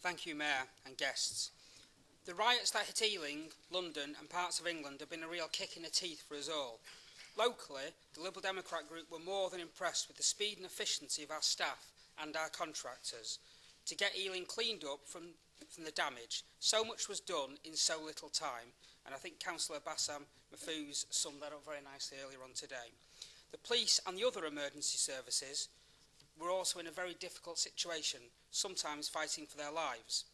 Thank you, Mayor and guests. The riots that hit Ealing, London and parts of England have been a real kick in the teeth for us all. Locally, the Liberal Democrat group were more than impressed with the speed and efficiency of our staff and our contractors to get Ealing cleaned up from the damage. So much was done in so little time, and I think Councillor Bassam Mahfouz summed that up very nicely earlier on today. The police and the other emergency services were also in a very difficult situation, sometimes fighting for their lives.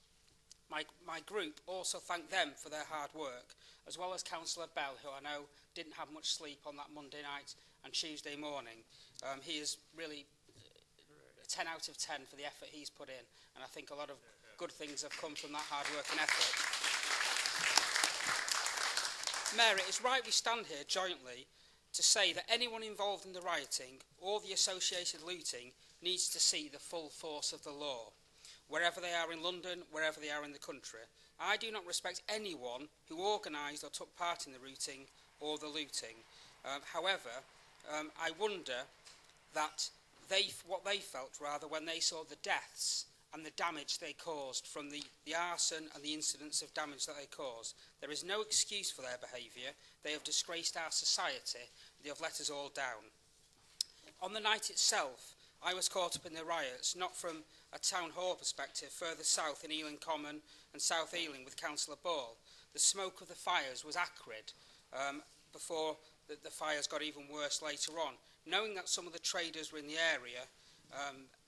My group also thanked them for their hard work, as well as Councillor Bell, who I know didn't have much sleep on that Monday night and Tuesday morning. He is really a 10 out of 10 for the effort he's put in, and I think a lot of good things have come from that hard work and effort. Mayor, it is right we stand here jointly to say that anyone involved in the rioting or the associated looting needs to see the full force of the law, wherever they are in London, wherever they are in the country. I do not respect anyone who organised or took part in the looting or the looting. However, I wonder that what they felt rather when they saw the deaths and the damage they caused from the arson and the incidents of damage that they caused. There is no excuse for their behaviour. They have disgraced our society. They have let us all down. On the night itself, I was caught up in the riots, not from a town hall perspective, further south in Ealing Common and South Ealing with Councillor Ball. The smoke of the fires was acrid before the fires got even worse later on. Knowing that some of the traders were in the area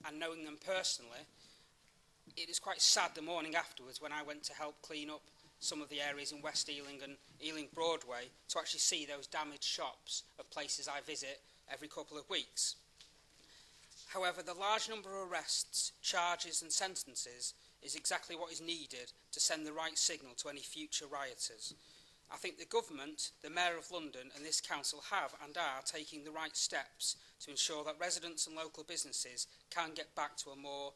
and knowing them personally, it is quite sad the morning afterwards when I went to help clean up some of the areas in West Ealing and Ealing Broadway to actually see those damaged shops of places I visit every couple of weeks. However, the large number of arrests, charges and sentences is exactly what is needed to send the right signal to any future rioters. I think the government, the Mayor of London and this council have and are taking the right steps to ensure that residents and local businesses can get back to a more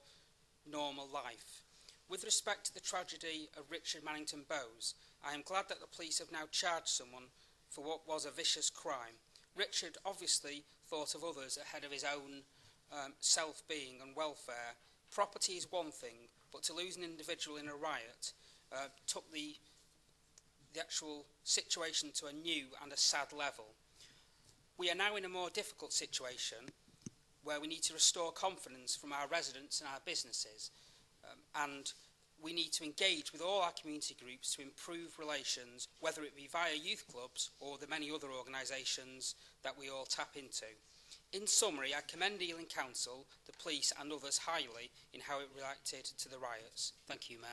normal life. With respect to the tragedy of Richard Mannington Bowes, I am glad that the police have now charged someone for what was a vicious crime. Richard obviously thought of others ahead of his own self-being and welfare. Property is one thing, but to lose an individual in a riot took the actual situation to a new and a sad level. We are now in a more difficult situation where we need to restore confidence from our residents and our businesses, and we need to engage with all our community groups to improve relations, whether it be via youth clubs or the many other organisations that we all tap into. In summary, I commend Ealing Council, the police and others highly in how it reacted to the riots. Thank you, Mayor.